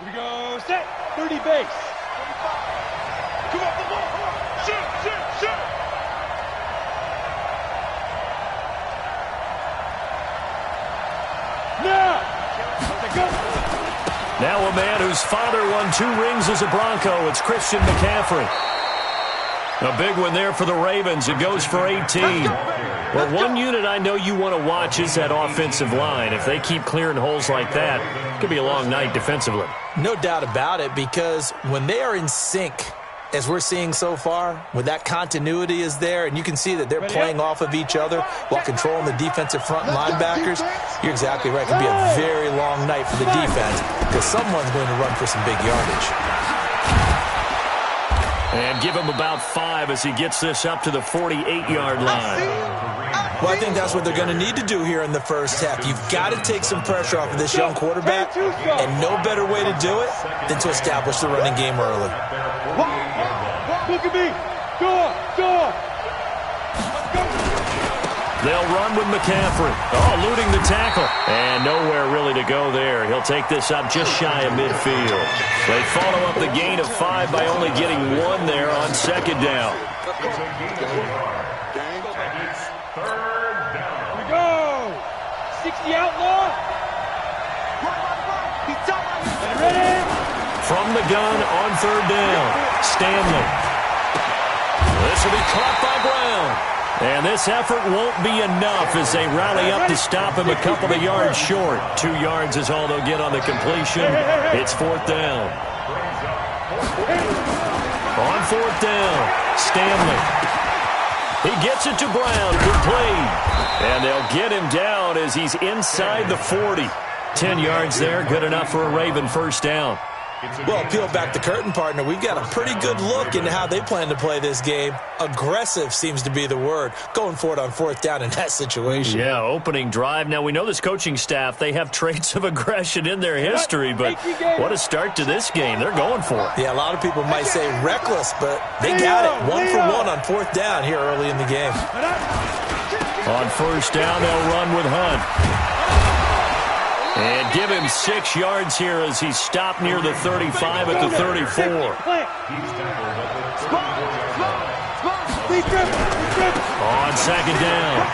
Here we go, set, 30 base. Come off the ball, shoot, shoot, shoot. Now, now a man whose father won 2 rings as a Bronco. It's Christian McCaffrey. A big one there for the Ravens. It goes for 18. Well, one unit I know you want to watch is that offensive line. If they keep clearing holes like that, it could be a long night defensively. No doubt about it, because when they are in sync, as we're seeing so far, when that continuity is there, and you can see that they're playing off of each other while controlling the defensive front linebackers, you're exactly right. It could be a very long night for the defense because someone's going to run for some big yardage. And give him about 5 as he gets this up to the 48-yard line. Well, I think that's what they're going to need to do here in the first half. You've got to take some pressure off of this young quarterback, and no better way to do it than to establish the running game early. Look at me. Go. They'll run with McCaffrey. Oh, eluding the tackle. And nowhere really to go there. He'll take this up just shy of midfield. They follow up the gain of 5 by only getting 1 there on second down. Here we go. 60 outlaw. Ready? From the gun on third down, Stanley. This will be caught by Brown. And this effort won't be enough as they rally up to stop him a couple of yards short. 2 yards is all they'll get on the completion. It's 4th down. On 4th down, Stanley. He gets it to Brown, complete. And they'll get him down as he's inside the 40. 10 yards there, good enough for a Raven first down. Well, peel back the curtain, partner. We've got a pretty good look into how they plan to play this game. Aggressive seems to be the word. Going for it on 4th down in that situation. Yeah, opening drive. Now, we know this coaching staff, they have traits of aggression in their history, but what a start to this game. They're going for it. Yeah, a lot of people might say reckless, but they got it. 1 for 1 on 4th down here early in the game. On first down, they'll run with Hunt. And give him 6 yards here as he's stopped near the 35 at the 34. On second down,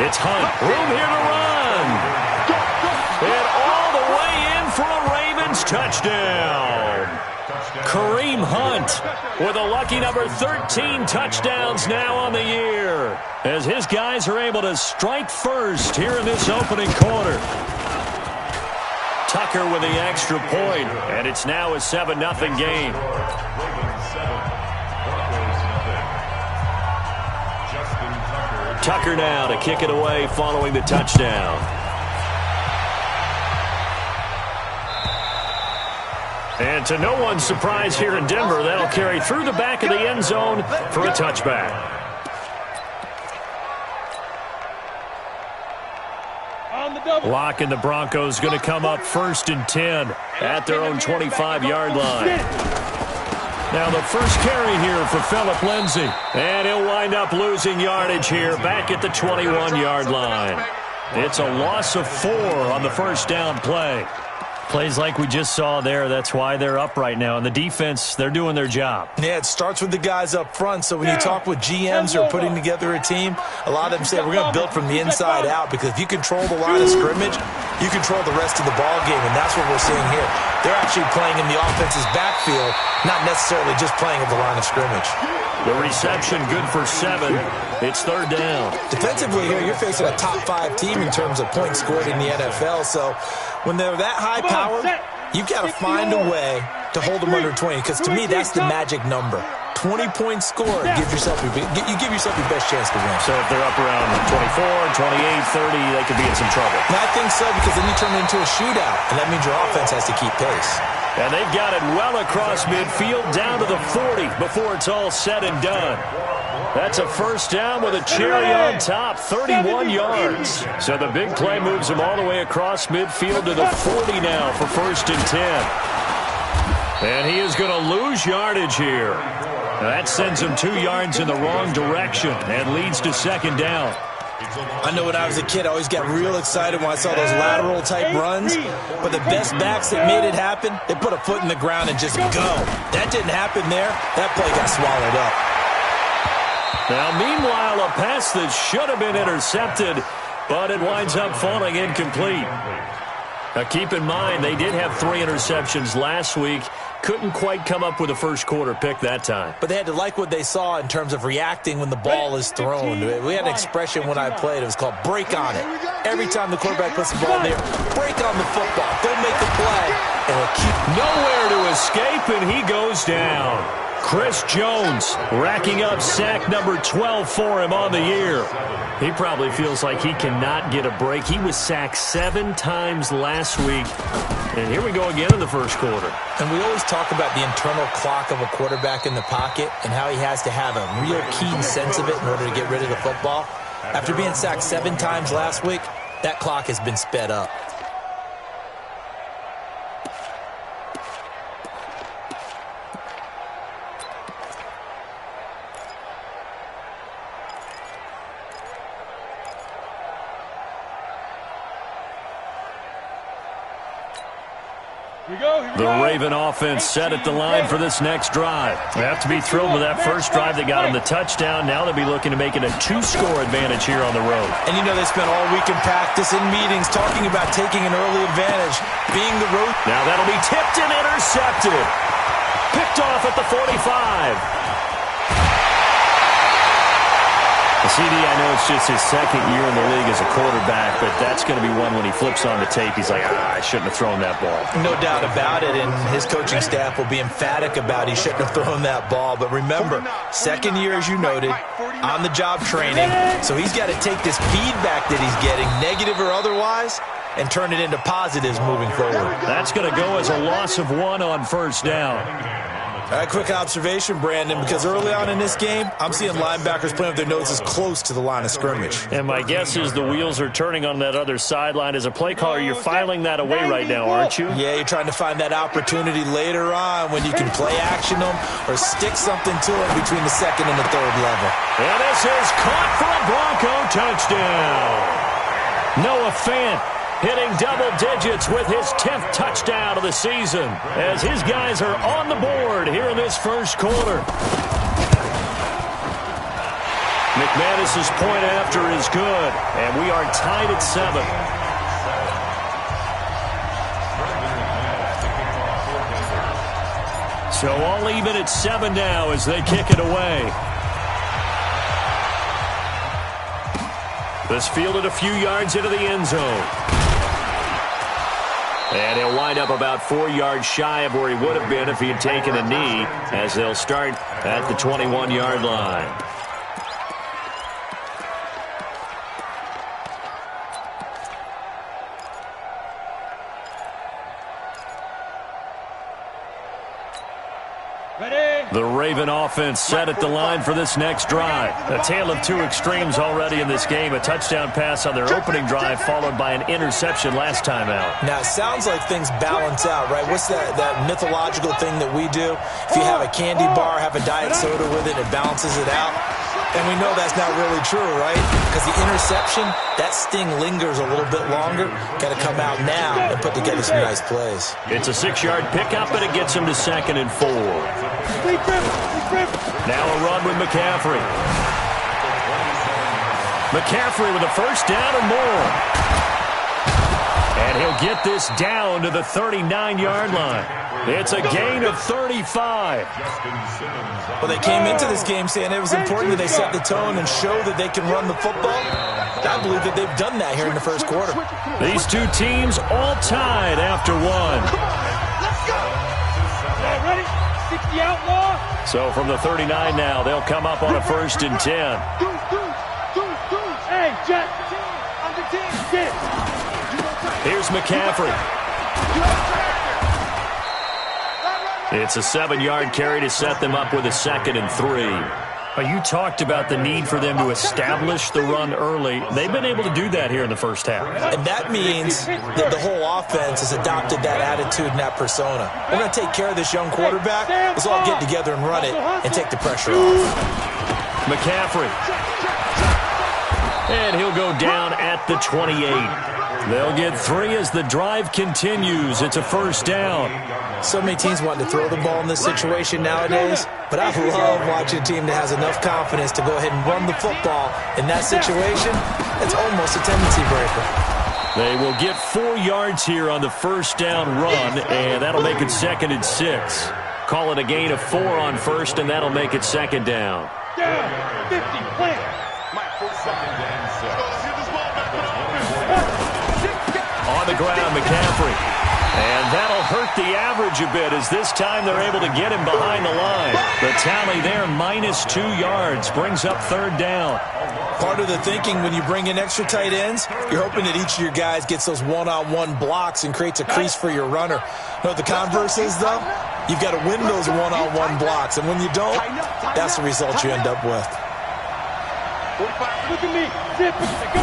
it's Hunt. Room here to run. And all the way in for a Ravens touchdown. Kareem Hunt with a lucky number 13 touchdowns now on the year as his guys are able to strike first here in this opening quarter. Tucker with the extra point, and it's now a 7-0 game. Tucker now to kick it away following the touchdown. And to no one's surprise here in Denver, that'll carry through the back of the end zone for a touchback. Lock and the Broncos going to come up 1st and 10 at their own 25-yard line. Now the first carry here for Phillip Lindsay. And he'll wind up losing yardage here back at the 21-yard line. It's a loss of 4 on the first down play. Plays like we just saw there, that's why they're up right now. And the defense, they're doing their job. Yeah, it starts with the guys up front. So when you talk with GMs who are putting together a team, a lot of them say we're going to build from the inside out, because if you control the line of scrimmage, you control the rest of the ball game, and that's what we're seeing here. They're actually playing in the offense's backfield, not necessarily just playing at the line of scrimmage. The reception good for 7. It's 3rd down. Defensively here, you're facing a top 5 team in terms of points scored in the NFL. So when they're that high powered, you've got to find a way to hold them under 20, because to me, that's the magic number. 20 points scored, you give yourself your best chance to win. So if they're up around 24, 28, 30, they could be in some trouble. And I think so, because then you turn it into a shootout, and that means your offense has to keep pace. And they've got it well across midfield down to the 40 before it's all said and done. That's a first down with a cherry on top, 31 yards. So the big play moves him all the way across midfield to the 40 now for 1st and 10. And he is going to lose yardage here. That sends him 2 yards in the wrong direction and leads to 2nd down. I know when I was a kid, I always got real excited when I saw those lateral type runs, but the best backs that made it happen, they put a foot in the ground and just go. That didn't happen there. That play got swallowed up. Now, meanwhile, a pass that should have been intercepted, but it winds up falling incomplete. Now, keep in mind, they did have 3 interceptions last week. Couldn't quite come up with a first quarter pick that time. But they had to like what they saw in terms of reacting when the ball is thrown. We had an expression when I played. It was called break on it. Every time the quarterback puts the ball in there, break on the football. Don't make the play. And it'll keep nowhere to escape, and he goes down. Chris Jones racking up sack number 12 for him on the year. He probably feels like he cannot get a break. He was sacked 7 times last week. And here we go again in the first quarter. And we always talk about the internal clock of a quarterback in the pocket and how he has to have a real keen sense of it in order to get rid of the football. After being sacked 7 times last week, that clock has been sped up. The Raven offense set at the line for this next drive. They have to be thrilled with that first drive that got them the touchdown. Now they'll be looking to make it a 2-score advantage here on the road. And you know they spent all week in practice, in meetings, talking about taking an early advantage, being the road. Now that'll be tipped and intercepted. Picked off at the 45. CD, I know it's just his second year in the league as a quarterback, but that's going to be one when he flips on the tape. He's like, I shouldn't have thrown that ball. No doubt about it, and his coaching staff will be emphatic about he shouldn't have thrown that ball. But remember, second year, as you noted, on-the-job training, so he's got to take this feedback that he's getting, negative or otherwise, and turn it into positives moving forward. That's going to go as a loss of 1 on first down. Quick observation, Brandon, because early on in this game, I'm seeing linebackers playing with their noses close to the line of scrimmage. And my guess is the wheels are turning on that other sideline. As a play caller, you're filing that away right now, aren't you? Yeah, you're trying to find that opportunity later on when you can play action them or stick something to them between the second and the third level. And this is caught for a Bronco touchdown. Noah Fant hitting double digits with his 10th touchdown of the season as his guys are on the board here in this first quarter. McManus's point after is good, and we are tied at 7. So all even at 7 now as they kick it away. This fielded a few yards into the end zone. And he'll wind up about 4 yards shy of where he would have been if he had taken a knee, as they'll start at the 21-yard line. The Raven offense set at the line for this next drive. A tale of 2 extremes already in this game. A touchdown pass on their opening drive followed by an interception last time out. Now, it sounds like things balance out, right? What's that mythological thing that we do? If you have a candy bar, have a diet soda with it, it balances it out. And we know that's not really true, right? Because the interception, that sting lingers a little bit longer. Got to come out now and put together some nice plays. It's a 6-yard pickup, and it gets him to 2nd and 4. Now a run with McCaffrey. McCaffrey with a first down and more. And he'll get this down to the 39-yard line. It's a gain of 35. Well, they came into this game saying it was important that they set the tone and show that they can run the football. I believe that they've done that here in the first quarter. These 2 teams all tied after 1. Let's go. Ready? 60 outlaw. So from the 39 now, they'll come up on a 1st and 10. Hey, Jet. Under 10. Get. Here's McCaffrey. It's a 7-yard carry to set them up with a 2nd and 3. You talked about the need for them to establish the run early. They've been able to do that here in the first half. And that means that the whole offense has adopted that attitude and that persona. We're going to take care of this young quarterback. Let's all get together and run it and take the pressure off. McCaffrey. And he'll go down at the 28. They'll get 3 as the drive continues. It's a first down. So many teams want to throw the ball in this situation nowadays, but I love watching a team that has enough confidence to go ahead and run the football. In that situation, it's almost a tendency breaker. They will get 4 yards here on the first down run, and that'll make it 2nd and 6. Call it a gain of 4 on first, and that'll make it 2nd down. Down, 50, plant. On the ground, McCaffrey. And that'll hurt the average a bit as this time they're able to get him behind the line. The tally there, -2 yards, brings up 3rd down. Part of the thinking when you bring in extra tight ends, you're hoping that each of your guys gets those one-on-one blocks and creates a crease for your runner. You know what the converse is, though? You've got to win those one-on-one blocks, and when you don't, that's the result you end up with. Look at me. Zip it. Go.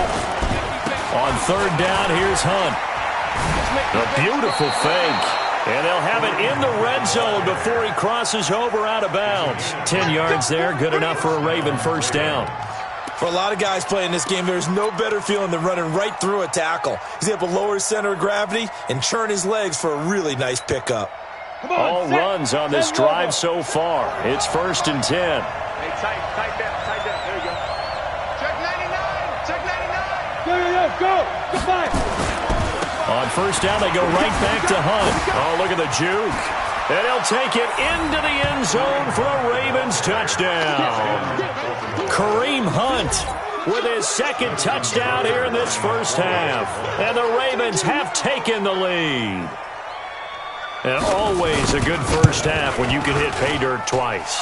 On 3rd down, here's Hunt. A beautiful fake. And they'll have it in the red zone before he crosses over out of bounds. 10 yards there, good enough for a Raven first down. For a lot of guys playing this game, there's no better feeling than running right through a tackle. He's able to lower his center of gravity and churn his legs for a really nice pickup. All runs on this drive so far. It's 1st and 10. Hey, tight down. There you go. Check 99. Check 99. Go. Goodbye. On first down, they go right back to Hunt. Oh, look at the juke. And he'll take it into the end zone for a Ravens touchdown. Kareem Hunt with his 2nd touchdown here in this first half. And the Ravens have taken the lead. And always a good first half when you can hit pay dirt twice.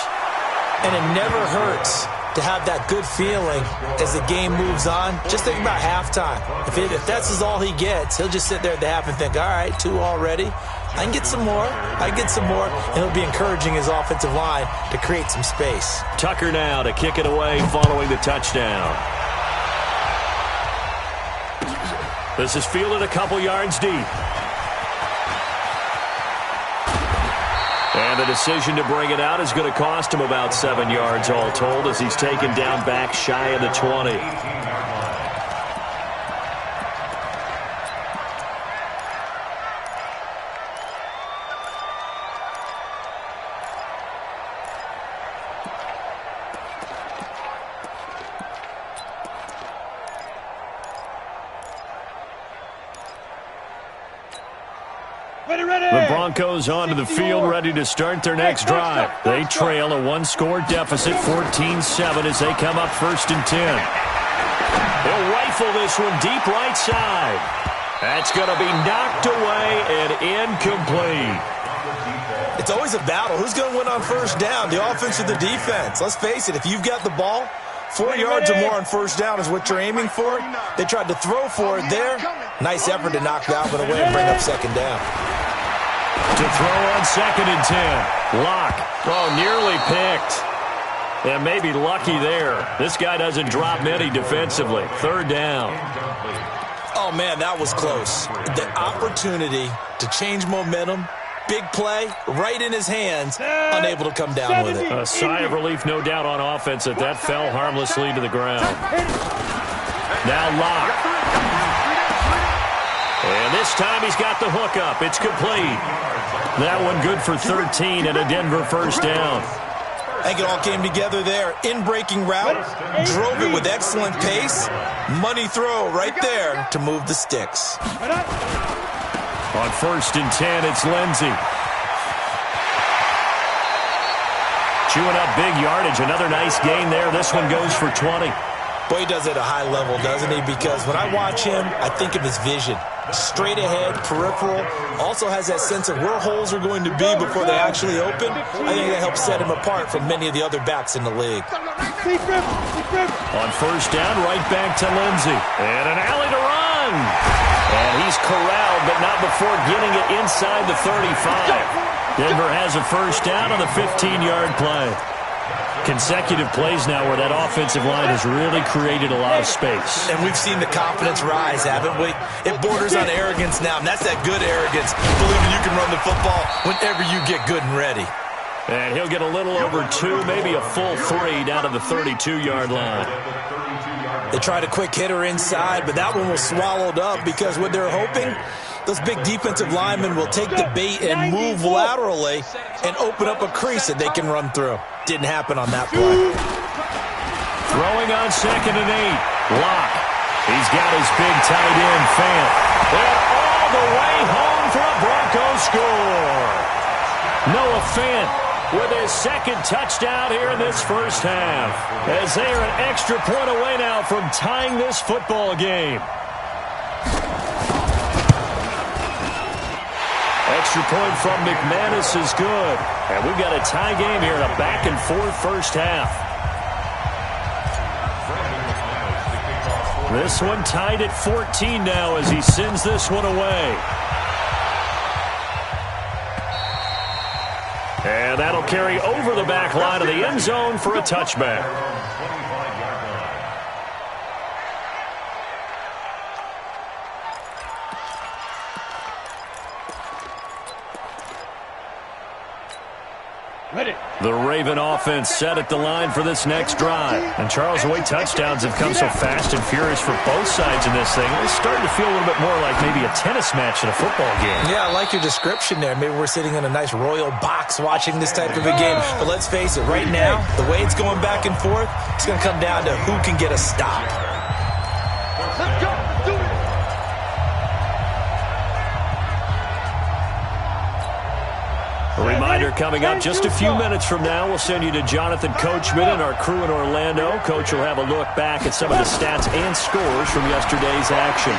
And it never hurts to have that good feeling as the game moves on. Just think about halftime. If that's all he gets, he'll just sit there at the half and think, all right, 2 already. I can get some more. And he'll be encouraging his offensive line to create some space. Tucker now to kick it away following the touchdown. This is fielded a couple yards deep. And the decision to bring it out is going to cost him about 7 yards all told as he's taken down back shy of the 20. The Broncos onto the field, ready to start their next drive. They trail a 1-score deficit, 14-7, as they come up 1st and 10. They'll rifle this one deep right side. That's going to be knocked away and incomplete. It's always a battle. Who's going to win on first down, the offense or the defense? Let's face it, if you've got the ball, 4 yards or more on first down is what you're aiming for. They tried to throw for it there. Nice effort to knock that one away and bring up 2nd down. To throw on 2nd and 10. Lock. Oh, nearly picked. And maybe lucky there. This guy doesn't drop many defensively. 3rd down. Oh, man, that was close. The opportunity to change momentum, big play, right in his hands, unable to come down with it. A sigh of relief, no doubt, on offense that fell harmlessly to the ground. Now Lock. And this time he's got the hook up. It's complete. That one good for 13 and a Denver first down. I think it all came together there. In-breaking route, drove it with excellent pace. Money throw right there to move the sticks. On 1st and 10, it's Lindsey. Chewing up big yardage. Another nice gain there. This one goes for 20. Boy, he does it at a high level, doesn't he? Because when I watch him, I think of his vision. Straight ahead, peripheral, also has that sense of where holes are going to be before they actually open. I think that helps set him apart from many of the other backs in the league. On first down, right back to Lindsey. And an alley to run. And he's corralled, but not before getting it inside the 35. Denver has a first down on the 15-yard play. Consecutive plays now where that offensive line has really created a lot of space. And we've seen the confidence rise, haven't we? It borders on arrogance now, and that's that good arrogance, believing you can run the football whenever you get good and ready. And he'll get a little over 2, maybe a full 3 down to the 32-yard line. They tried a quick hitter inside, but that one was swallowed up because what they're hoping, those big defensive linemen will take the bait and move laterally and open up a crease that they can run through. Didn't happen on that play. Throwing on 2nd and 8. Locke. He's got his big tight end, Fant. And all the way home for a Broncos score. Noah Fant with his 2nd touchdown here in this first half, as they are an extra point away now from tying this football game. Extra point from McManus is good. And we've got a tie game here in a back-and-forth first half. This one tied at 14 now as he sends this one away. And that'll carry over the back line of the end zone for a touchback. The Raven offense set at the line for this next drive. And Charles, the way touchdowns have come so fast and furious for both sides in this thing, it's starting to feel a little bit more like maybe a tennis match in a football game. Yeah, I like your description there. Maybe we're sitting in a nice royal box watching this type of a game. But let's face it, right now, the way it's going back and forth, it's going to come down to who can get a stop. Let's go. Let's do it. A reminder coming up just a few minutes from now. We'll send you to Jonathan Coachman and our crew in Orlando. Coach will have a look back at some of the stats and scores from yesterday's action.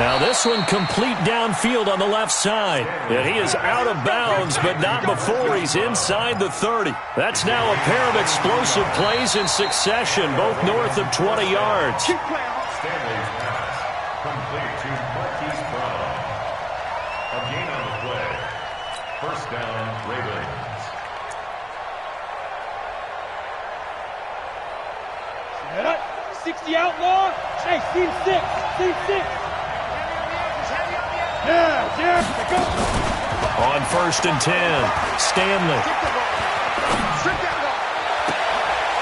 Now this one complete downfield on the left side. And he is out of bounds, but not before he's inside the 30. That's now a pair of explosive plays in succession, both north of 20 yards. Stanley's pass complete to Marquise Brown. A gain on the play. First down, Ravens. Set up. 60 outlaw. Hey, seam 6. Seam 6. Yeah. Go. On 1st and 10, Stanley.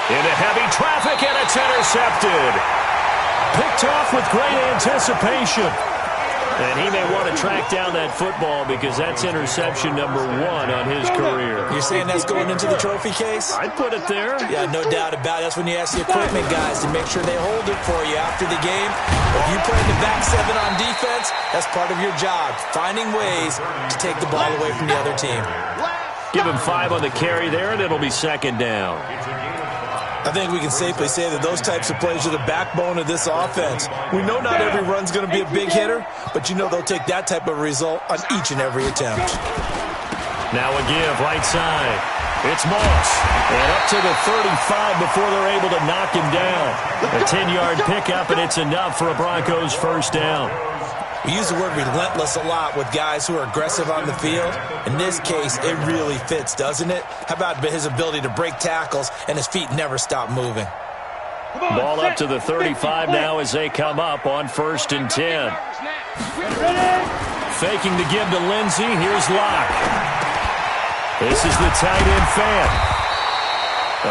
Into heavy traffic, and it's intercepted. Picked off with great anticipation. And he may want to track down that football because that's interception number 1 on his career. You're saying that's going into the trophy case? I'd put it there. Yeah, no doubt about it. That's when you ask the equipment guys to make sure they hold it for you after the game. If you play the back 7 on defense, that's part of your job, finding ways to take the ball away from the other team. Give him 5 on the carry there, and it'll be 2nd down. I think we can safely say that those types of plays are the backbone of this offense. We know not every run's going to be a big hitter, but you know they'll take that type of result on each and every attempt. Now a give, right side. It's Moss. And up to the 35 before they're able to knock him down. A 10-yard pickup, and it's enough for a Broncos first down. We use the word relentless a lot with guys who are aggressive on the field. In this case, it really fits, doesn't it? How about his ability to break tackles and his feet never stop moving? Ball up to the 35 now as they come up on 1st and 10. Faking the give to Lindsey. Here's Locke. This is the tight end Fant.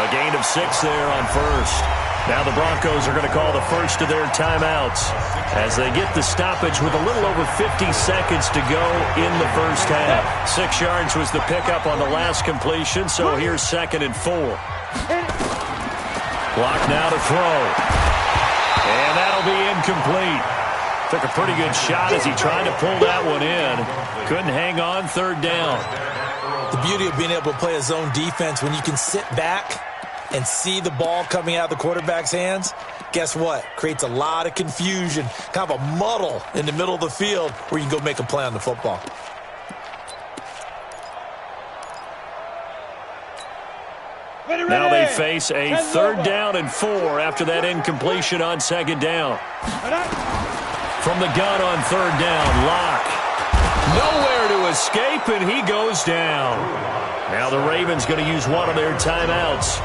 A gain of 6 there on 1st. Now the Broncos are going to call the first of their timeouts as they get the stoppage with a little over 50 seconds to go in the first half. 6 yards was the pickup on the last completion, so here's 2nd and 4. Clock now to throw. And that'll be incomplete. Took a pretty good shot as he tried to pull that one in. Couldn't hang on, 3rd down. The beauty of being able to play a zone defense when you can sit back and see the ball coming out of the quarterback's hands, guess what? Creates a lot of confusion, kind of a muddle in the middle of the field where you can go make a play on the football. Now they face a 3rd down and 4 after that incompletion on 2nd down. From the gun on 3rd down, Locke. Nowhere to escape, and he goes down. Now the Ravens going to use one of their timeouts,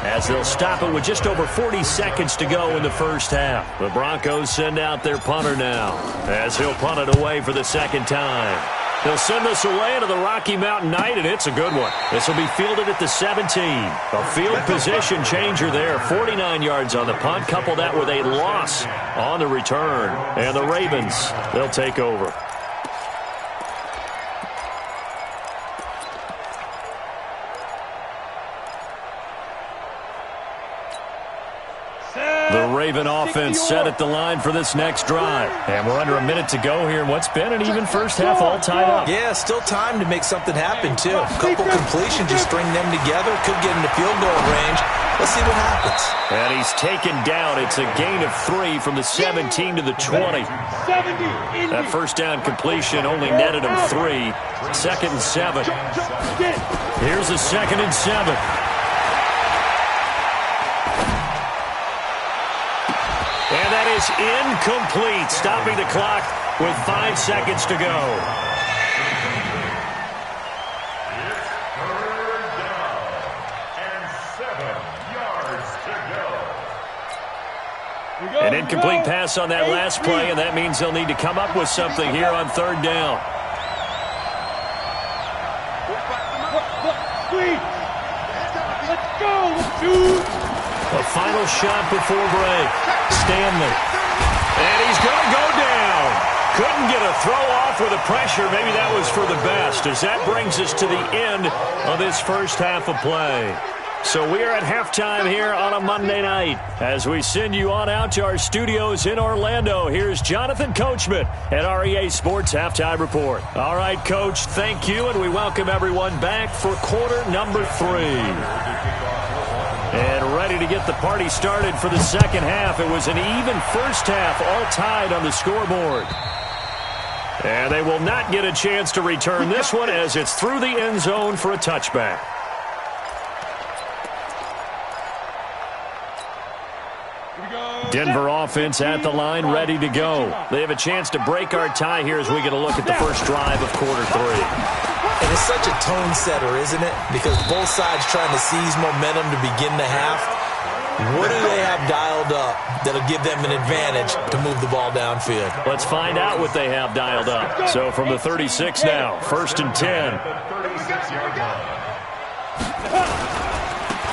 as they'll stop it with just over 40 seconds to go in the first half. The Broncos send out their punter now, as he'll punt it away for the 2nd time. They'll send this away into the Rocky Mountain night, and it's a good one. This will be fielded at the 17. A field position changer there. 49 yards on the punt. Couple that with a loss on the return. And the Ravens, they'll take over. The Raven offense set at the line for this next drive. And we're under a minute to go here in what's been an even first half, all tied up. Yeah, still time to make something happen, too. A couple completions, just string them together. Could get into field goal range. Let's see what happens. And he's taken down. It's a gain of 3 from the 17 to the 20. That first down completion only netted him 3. 2nd and 7. Here's a 2nd and 7. And that is incomplete, stopping the clock with 5 seconds to go. It's 3rd down and 7 yards to go. An incomplete pass on that last play, and that means they'll need to come up with something here on 3rd down. Let's go, dude. A final shot before break. Stanley. And he's going to go down. Couldn't get a throw off with the pressure. Maybe that was for the best, as that brings us to the end of this first half of play. So we are at halftime here on a Monday night. As we send you on out to our studios in Orlando, here's Jonathan Coachman at REA Sports Halftime Report. All right, Coach, thank you, and we welcome everyone back for quarter number 3. And ready to get the party started for the second half. It was an even first half, all tied on the scoreboard. And they will not get a chance to return this one as it's through the end zone for a touchback. Denver offense at the line, ready to go. They have a chance to break our tie here as we get a look at the first drive of quarter 3. And it's such a tone setter, isn't it? Because both sides trying to seize momentum to begin the half. What do they have dialed up that'll give them an advantage to move the ball downfield? Let's find out what they have dialed up. So from the 36 now, 1st and 10.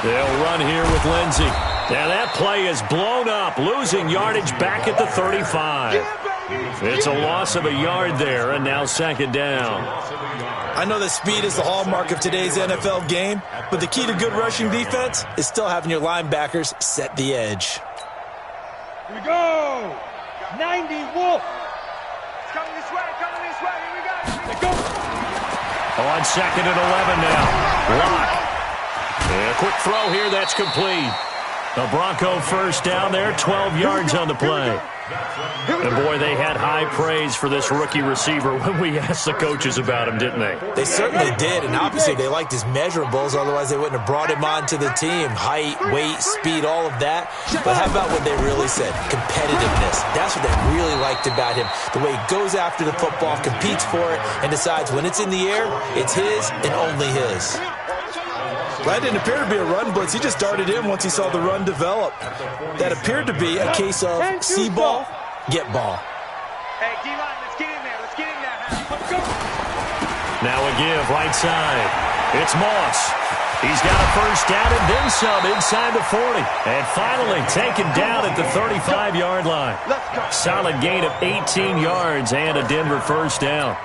They'll run here with Lindsey. Now that play is blown up, losing yardage back at the 35. It's a loss of a yard there, and now 2nd down. I know that speed is the hallmark of today's NFL game, but the key to good rushing defense is still having your linebackers set the edge. Here we go. 90 Wolf. It's coming this way, Here we go. Let's go. On 2nd and 11 now. Lock. And a quick throw here, that's complete. The Bronco first down there, 12 yards on the play. And boy, they had high praise for this rookie receiver when we asked the coaches about him, didn't they? They certainly did, and obviously they liked his measurables, otherwise they wouldn't have brought him onto the team. Height, weight, speed, all of that. But how about what they really said? Competitiveness. That's what they really liked about him. The way he goes after the football, competes for it, and decides when it's in the air, it's his and only his. That didn't appear to be a run blitz. He just darted in once he saw the run develop. That appeared to be a case of see ball, get ball. Hey, D-line, let's get in there. Let's get in there. Now a give, right side. It's Moss. He's got a first down and then some inside the 40. And finally taken down at the 35-yard line. Solid gain of 18 yards and a Denver first down.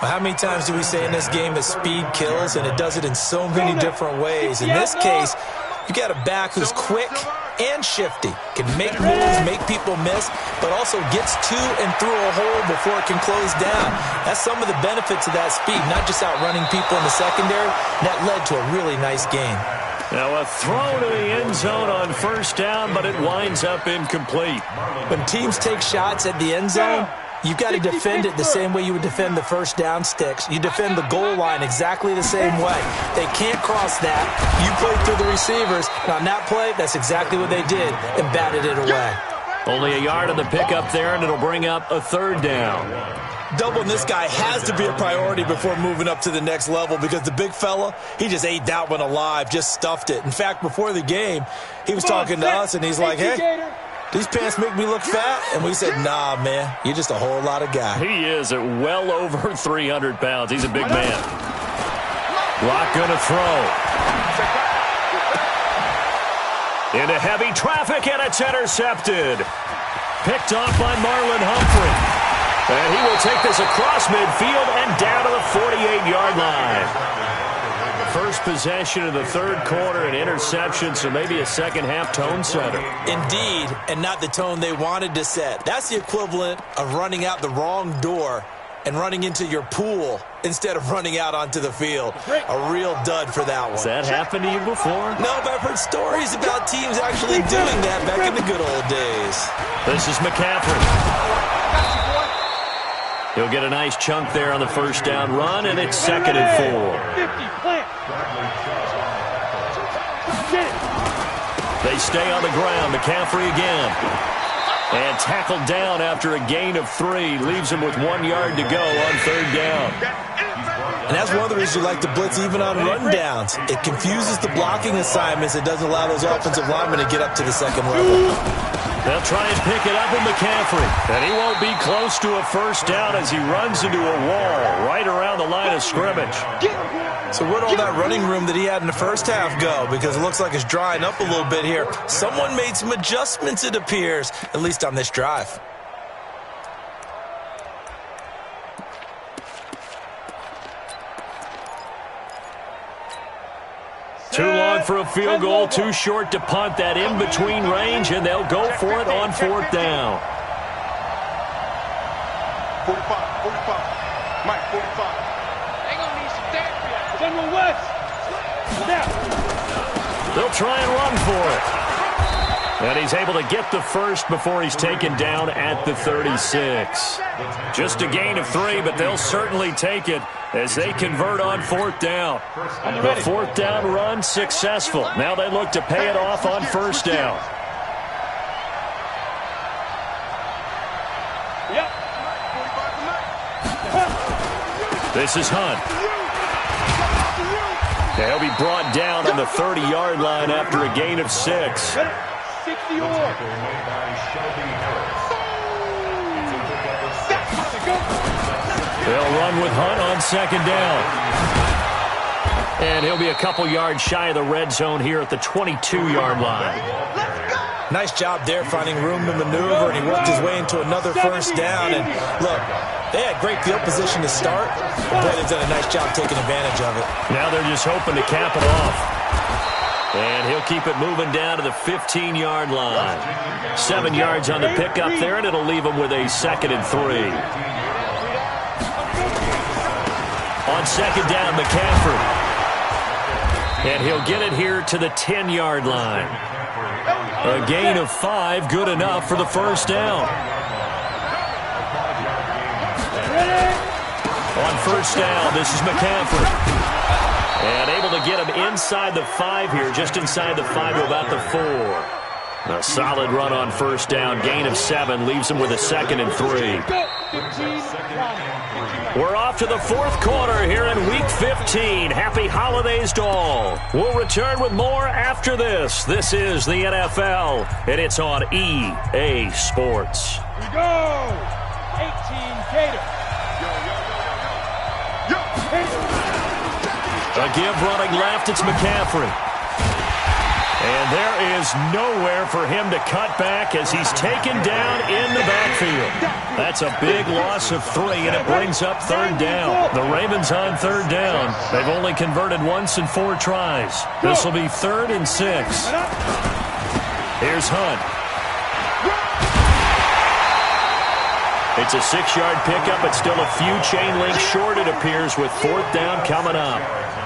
How many times do we say in this game that speed kills, and it does it in so many different ways? In this case, you got a back who's quick and shifty, can make moves, make people miss, but also gets to and through a hole before it can close down. That's some of the benefits of that speed, not just outrunning people in the secondary. That led to a really nice game. Now a throw to the end zone on first down, but it winds up incomplete. When teams take shots at the end zone, you've got to defend it the same way you would defend the first down sticks. You defend the goal line exactly the same way. They can't cross that. You play through the receivers. And on that play, that's exactly what they did and batted it away. Only a yard on the pickup there, and it'll bring up a 3rd down. Doubling this guy has to be a priority before moving up to the next level because the big fella, he just ate that one alive, just stuffed it. In fact, before the game, he was talking to us, and he's like, hey, these pants make me look fat? And we said, nah, man, you're just a whole lot of guy. He is at well over 300 pounds. He's a big man. Rock going to throw. Into heavy traffic, and it's intercepted. Picked off by Marlon Humphrey. And he will take this across midfield and down to the 48-yard line. First possession of the third quarter, an interception, so maybe a second-half tone setter. Indeed, and not the tone they wanted to set. That's the equivalent of running out the wrong door and running into your pool instead of running out onto the field. A real dud for that one. Has that happened to you before? No, but I've heard stories about teams actually doing that back in the good old days. This is McCaffrey. He'll get a nice chunk there on the first down run, and it's 2nd and 4. 50, plant. They stay on the ground. McCaffrey again. And tackled down after a gain of 3. Leaves him with 1 yard to go on third down. And that's one of the reasons you like to blitz even on run downs. It confuses the blocking assignments. It doesn't allow those offensive linemen to get up to the second level. They'll try and pick it up with McCaffrey. And he won't be close to a first down as he runs into a wall right around the line of scrimmage. So where'd all that running room that he had in the first half go? Because it looks like it's drying up a little bit here. Someone made some adjustments, it appears, at least on this drive. Too long for a field goal, too short to punt. That in-between range, and they'll go for it on fourth down. 45, 45. Mike, 45. They gonna need some therapy. General West. Now. They'll try and run for it. And he's able to get the first before he's taken down at the 36. Just a gain of 3, but they'll certainly take it as they convert on fourth down. The fourth down run successful. Now they look to pay it off on first down. This is Hunt. He'll be brought down on the 30-yard line after a gain of 6. 60 or. They'll run with Hunt on second down. And he'll be a couple yards shy of the red zone here at the 22-yard line. Nice job there finding room to maneuver, and he worked his way into another first down. And look, they had great field position to start, but they've done a nice job taking advantage of it. Now they're just hoping to cap it off. And he'll keep it moving down to the 15-yard line. 7 yards on the pickup there, and it'll leave him with a 2nd and 3. On second down, McCaffrey. And he'll get it here to the 10-yard line. A gain of 5, good enough for the first down. On first down, this is McCaffrey. And able to get him inside the 5 here, just inside the 5 to about the 4. A solid run on first down, gain of 7, leaves him with a 2nd and 3. We're off to the fourth quarter here in Week 15. Happy holidays to all. We'll return with more after this. This is the NFL, and it's on EA Sports. Here we go. 18 Gators. A give running left, it's McCaffrey. And there is nowhere for him to cut back as he's taken down in the backfield. That's a big loss of 3, and it brings up third down. The Ravens on third down. They've only converted once in 4 tries. This will be 3rd and 6. Here's Hunt. It's a 6-yard pickup. It's still a few chain links short, it appears, with fourth down coming up.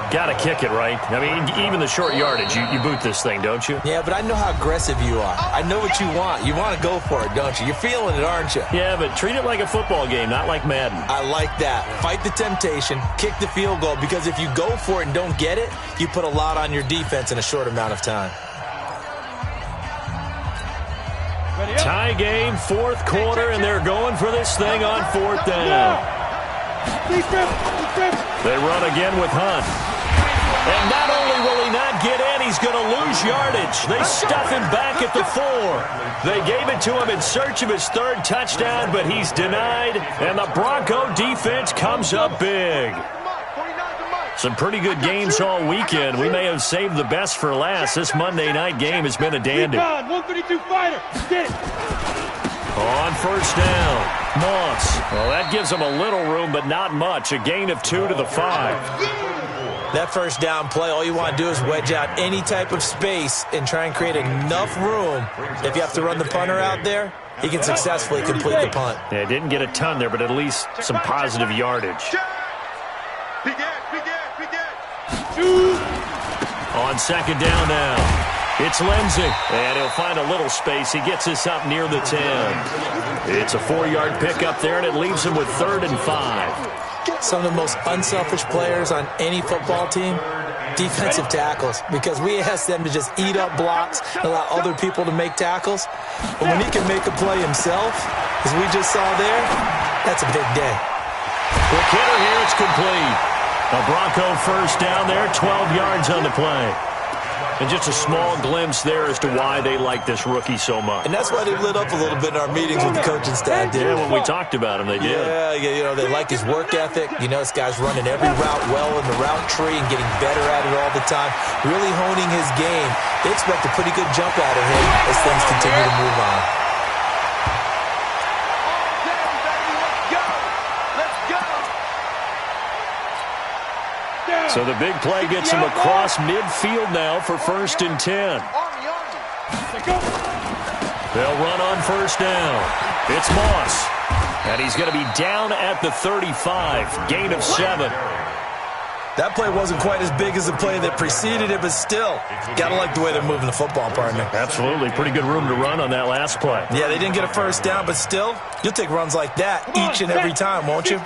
Got to kick it, right? I mean, even the short yardage, you boot this thing, don't you? Yeah, but I know how aggressive you are. I know what you want. You want to go for it, don't you? You're feeling it, aren't you? Yeah, but treat it like a football game, not like Madden. I like that. Fight the temptation, kick the field goal, because if you go for it and don't get it, you put a lot on your defense in a short amount of time. Tie game, fourth quarter, and they're going for this thing on fourth down. They run again with Hunt. And not only will he not get in, he's going to lose yardage. They stuff him back at the 4. They gave it to him in search of his third touchdown, but he's denied, and the Bronco defense comes up big. Some pretty good games all weekend. We may have saved the best for last. This Monday night game has been a dandy. 132 fighter. Get it. On first down, Moss. Well, that gives him a little room, but not much. A gain of 2 to the 5. That first down play, all you want to do is wedge out any type of space and try and create enough room. If you have to run the punter out there, he can successfully complete the punt. Yeah, didn't get a ton there, but at least some positive yardage. On second down now, it's Lindsey, and he'll find a little space. He gets this up near the 10. It's a 4-yard pickup there, and it leaves him with 3rd and 5. Some of the most unselfish players on any football team, defensive tackles, because we ask them to just eat up blocks and allow other people to make tackles. But when he can make a play himself, as we just saw there, that's a big day. Quick hitter here, it's complete. A Bronco first down there, 12 yards on the play. And just a small glimpse there as to why they like this rookie so much. And that's why they lit up a little bit in our meetings with the coaching staff. Yeah, when we talked about him, they did. Yeah, you know, they like his work ethic. You know, this guy's running every route well in the route tree and getting better at it all the time, really honing his game. They expect a pretty good jump out of him as things continue to move on. So the big play gets him across midfield now for 1st and 10. They'll run on first down. It's Moss. And he's going to be down at the 35. Gain of 7. That play wasn't quite as big as the play that preceded it, but still, got to like the way they're moving the football, partner. Absolutely. Pretty good room to run on that last play. Yeah, they didn't get a first down, but still, you'll take runs like that each and every time, won't you?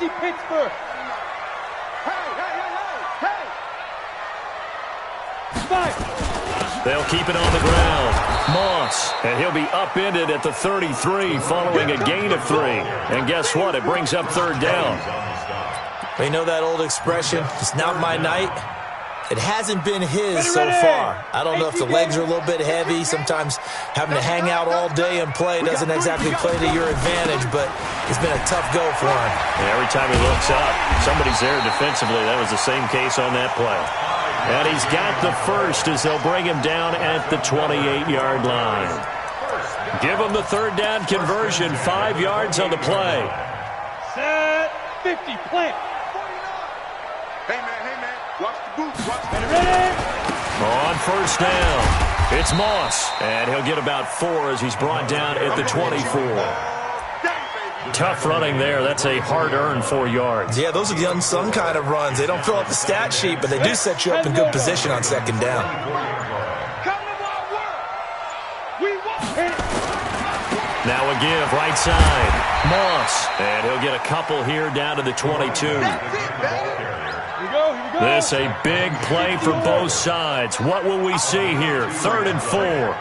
They'll keep it on the ground. Moss, and he'll be upended at the 33 following a gain of 3. And guess what? It brings up 3rd down. We know that old expression, it's not my night. It hasn't been his so far. I don't know if the legs are a little bit heavy. Sometimes having to hang out all day and play doesn't exactly play to your advantage, but it's been a tough go for him. And every time he looks up, somebody's there defensively. That was the same case on that play. And he's got the first as they'll bring him down at the 28-yard line. Give him the 3rd down conversion, 5 yards on the play. Set 50, plant. Hey, man, watch the boots. On first down, it's Moss, and he'll get about 4 as he's brought down at the 24. Tough running there. That's a hard-earned 4 yards. Yeah, those are the unsung kind of runs. They don't fill up the stat sheet, but they do set you up in good position on second down. Now a give, right side. Moss, and he'll get a couple here down to the 22. This a big play for both sides. What will we see here? 3rd and 4.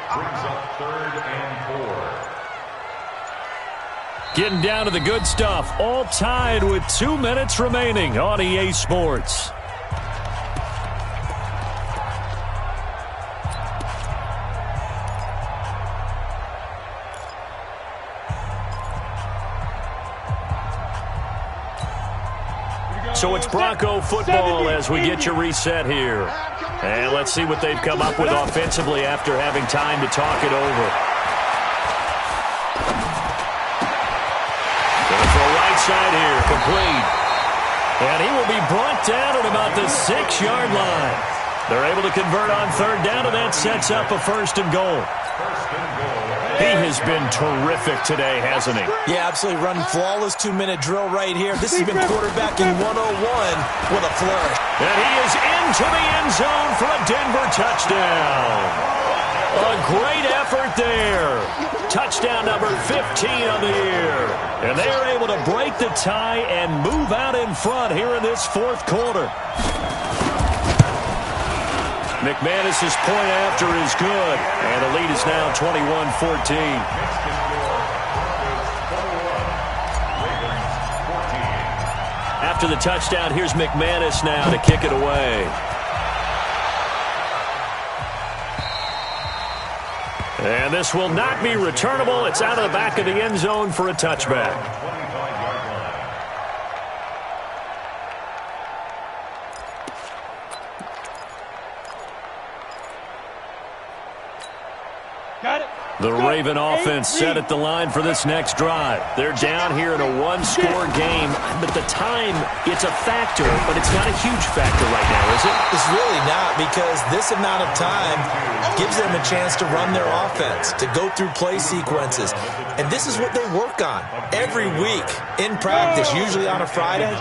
Getting down to the good stuff. All tied with 2 minutes remaining on EA Sports. So it's Bronco football as we get you reset here. And let's see what they've come up with offensively after having time to talk it over. Going for a right side here, complete. And he will be brought down at about the 6-yard line. They're able to convert on 3rd down, and that sets up a 1st and goal. He has been terrific today, hasn't he? Yeah, absolutely. Running flawless 2-minute drill right here. This has been quarterbacking 101 with a flourish. And he is into the end zone for a Denver touchdown. A great effort there. Touchdown number 15 on the year. And they are able to break the tie and move out in front here in this 4th quarter. McManus's point after is good, and the lead is now 21-14. After the touchdown, here's McManus now to kick it away. And this will not be returnable. It's out of the back of the end zone for a touchback. Got it. The Raven offense set at the line for this next drive. They're down here in a one-score game, but the time, it's a factor, but it's not a huge factor right now, is it? It's really not, because this amount of time gives them a chance to run their offense, to go through play sequences. And this is what they work on every week in practice, usually on a Friday.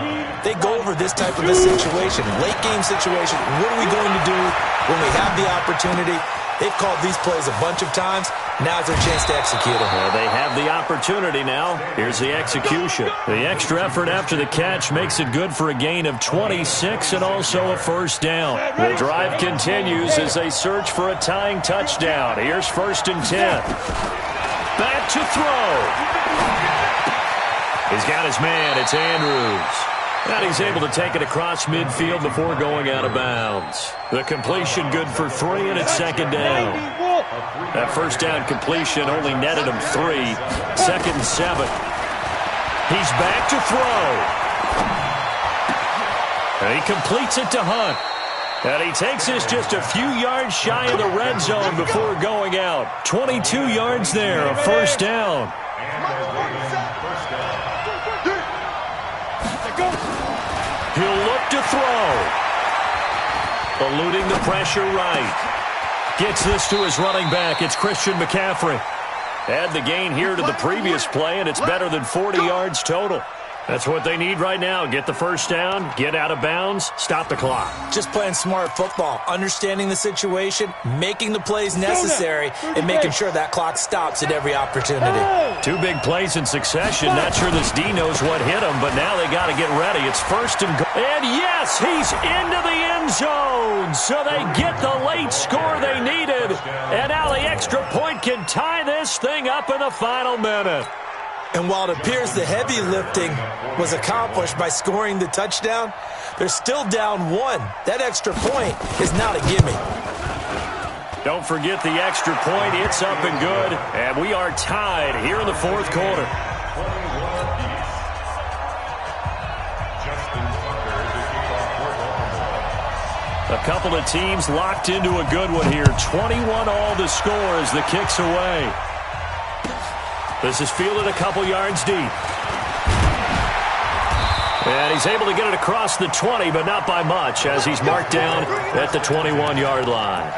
They go over this type of a situation, late game situation. What are we going to do when we have the opportunity? They've called these plays a bunch of times. Now's their chance to execute them. Well, they have the opportunity now. Here's the execution. The extra effort after the catch makes it good for a gain of 26 and also a first down. The drive continues as they search for a tying touchdown. Here's 1st and 10. Back to throw. He's got his man. It's Andrews. And he's able to take it across midfield before going out of bounds. The completion good for 3, and it's 2nd down. That first down completion only netted him 3. 2nd and 7. He's back to throw. And he completes it to Hunt. And he takes this just a few yards shy of the red zone before going out. 22 yards there, a first down. He'll look to throw. Eluding the pressure right. Gets this to his running back. It's Christian McCaffrey. Add the gain here to the previous play, and it's better than 40 yards total. That's what they need right now. Get the first down, get out of bounds, stop the clock. Just playing smart football, understanding the situation, making the plays necessary, and making sure that clock stops at every opportunity. 2 big plays in succession. Not sure this D knows what hit him, but now they got to get ready. It's 1st and goal. And yes, he's into the end zone. So they get the late score they needed. And now the extra point can tie this thing up in the final minute. And while it appears the heavy lifting was accomplished by scoring the touchdown, they're still down 1. That extra point is not a gimme. Don't forget the extra point. It's up and good. And we are tied here in the 4th quarter. A couple of teams locked into a good one here. 21 all to score as the kick's away. This is fielded a couple yards deep. And he's able to get it across the 20, but not by much, as he's marked down at the 21-yard line.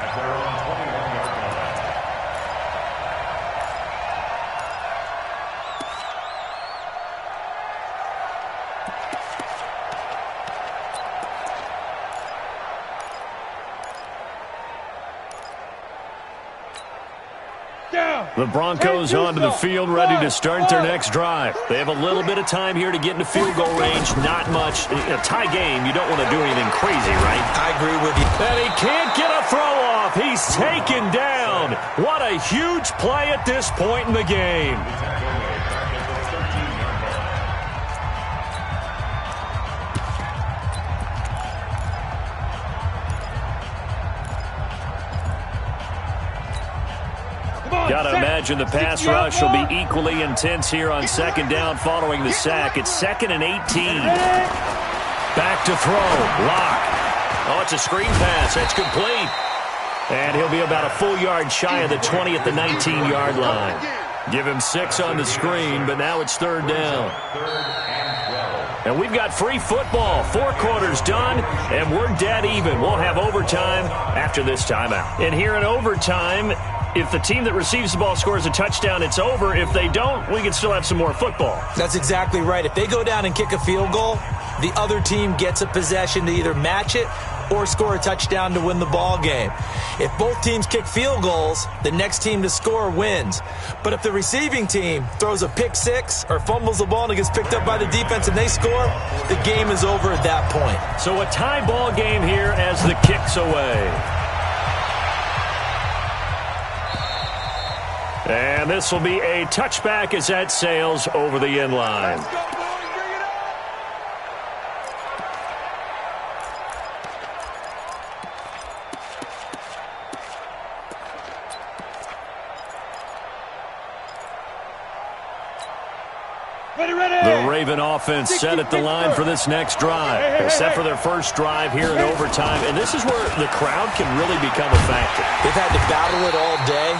The Broncos onto the field, ready to start their next drive. They have a little bit of time here to get into field goal range. Not much. In a tie game, you don't want to do anything crazy, right? I agree with you. And he can't get a throw off. He's taken down. What a huge play at this point in the game. Got to imagine the pass rush will be equally intense here on 2nd down following the sack. It's 2nd and 18. Back to throw. Lock. Oh, it's a screen pass. That's complete. And he'll be about a full yard shy of the 20 at the 19-yard line. Give him 6 on the screen, but now it's 3rd down. And we've got free football. 4 quarters done, and we're dead even. We'll have overtime after this timeout. And here in overtime, if the team that receives the ball scores a touchdown, it's over. If they don't, we can still have some more football. That's exactly right. If they go down and kick a field goal, the other team gets a possession to either match it or score a touchdown to win the ball game. If both teams kick field goals, the next team to score wins. But if the receiving team throws a pick 6 or fumbles the ball and it gets picked up by the defense and they score, the game is over at that point. So a tie ball game here as the kick's away. And this will be a touchback as that sails over the end line. Raven offense set at the line for this next drive. They're set for their first drive here in overtime, and this is where the crowd can really become a factor. They've had to battle it all day,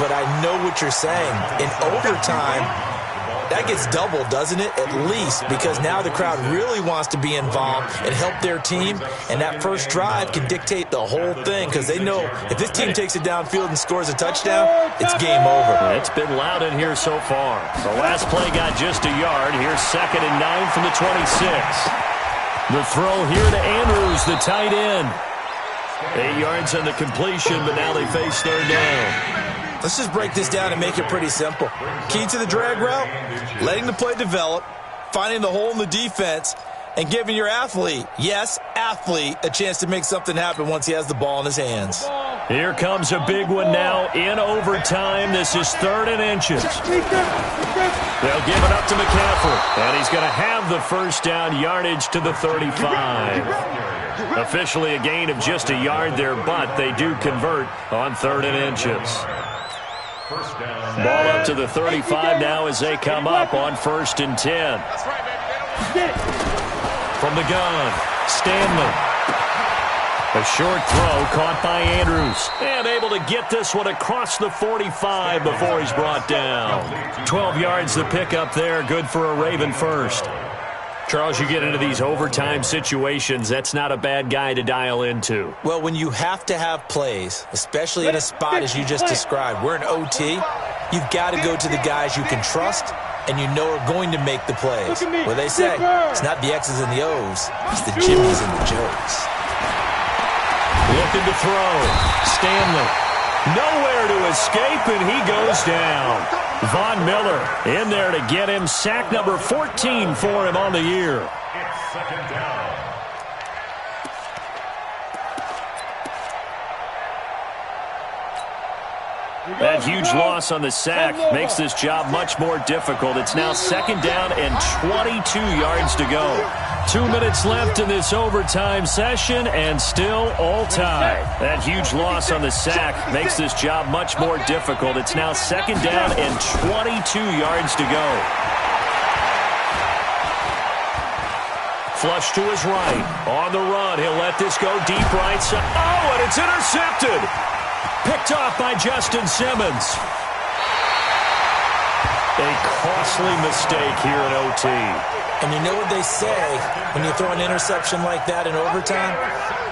but I know what you're saying. In overtime, that gets doubled, doesn't it? At least, because now the crowd really wants to be involved and help their team, and that first drive can dictate the whole thing because they know if this team takes it downfield and scores a touchdown, it's game over. It's been loud in here so far. The last play got just a yard. Here's 2nd and 9 from the 26. The throw here to Andrews, the tight end. 8 yards on the completion, but now they face 3rd down. Let's just break this down and make it pretty simple. Key to the drag route, letting the play develop, finding the hole in the defense, and giving your athlete, yes, athlete, a chance to make something happen once he has the ball in his hands. Here comes a big one now in overtime. This is 3rd and inches. They'll give it up to McCaffrey, and he's going to have the first down yardage to the 35. Officially a gain of just a yard there, but they do convert on 3rd and inches. Ball up to the 35 now as they come up on 1st and 10. From the gun, Stanley. A short throw caught by Andrews. And able to get this one across the 45 before he's brought down. 12 yards the pickup there. Good for a Raven first. Charles, you get into these overtime situations, that's not a bad guy to dial into. Well, when you have to have plays, especially in a spot as you just described, we're in OT, you've got to go to the guys you can trust and you know are going to make the plays. Well, they say it's not the X's and the O's, it's the Jimmys and the Joes. Looking to throw. Stanley. Nowhere to escape, and he goes down. Von Miller in there to get him. Sack number 14 for him on the year. It's 2nd down. That huge loss on the sack makes this job much more difficult. It's now 2nd down and 22 yards to go. 2 minutes left in this overtime session and still all tied. That huge loss on the sack makes this job much more difficult. It's now 2nd down and 22 yards to go. Flush to his right. On the run, he'll let this go deep right side. Oh, and it's intercepted. Picked off by Justin Simmons. A costly mistake here in OT. And you know what they say, when you throw an interception like that in overtime,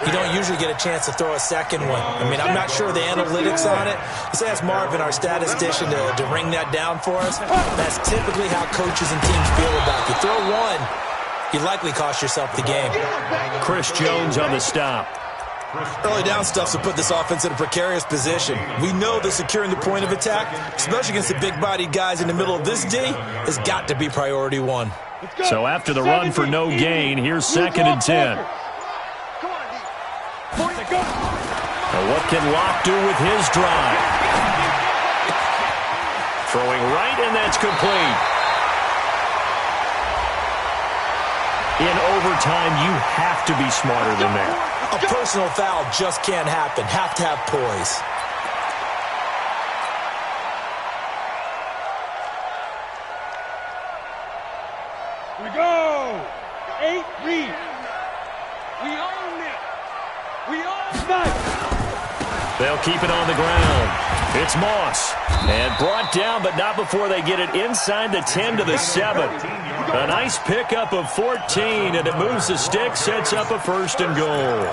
you don't usually get a chance to throw a second one. I mean, I'm not sure the analytics on it. Let's ask Marvin, our statistician, to ring that down for us. That's typically how coaches and teams feel about it. You throw one, you likely cost yourself the game. Chris Jones on the stop. Early down stuff to put this offense in a precarious position. We know that securing the point of attack, especially against the big-bodied guys in the middle of this D, has got to be priority one. So after the run for no gain, here's 2nd and 10. Now what can Locke do with his drive? Throwing right, and that's complete. In overtime, you have to be smarter than that. A personal foul just can't happen. Have to have poise. Here we go. 8 read. We own it. We own it. They'll keep it on the ground. It's Moss. And brought down, but not before they get it inside the 10 to the 7. A nice pickup of 14, and it moves the stick, sets up a 1st and goal.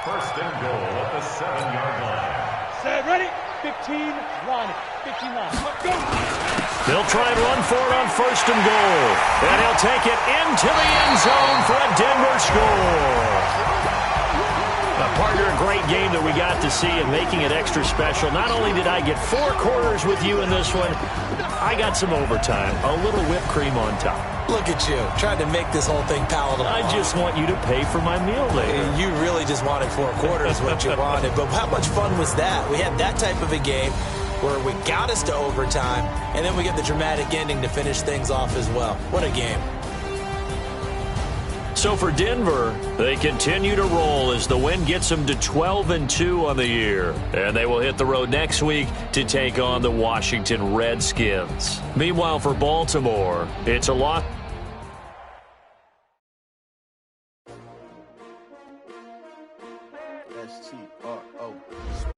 1st and goal at the 7-yard line. Set, ready? 15, line it. 15 line. Let's go. They'll try and run for it on 1st and goal. And he'll take it into the end zone for a Denver score. Partner, a great game that we got to see and making it extra special. Not only did I get 4 quarters with you in this one, I got some overtime, a little whipped cream on top. Look at you, trying to make this whole thing palatable. I just want you to pay for my meal later. You really just wanted 4 quarters, what you wanted. But how much fun was that? We had that type of a game where we got us to overtime, and then we get the dramatic ending to finish things off as well. What a game. So for Denver, they continue to roll as the win gets them to 12-2 on the year. And they will hit the road next week to take on the Washington Redskins. Meanwhile, for Baltimore, it's a loss. S-T-R-O.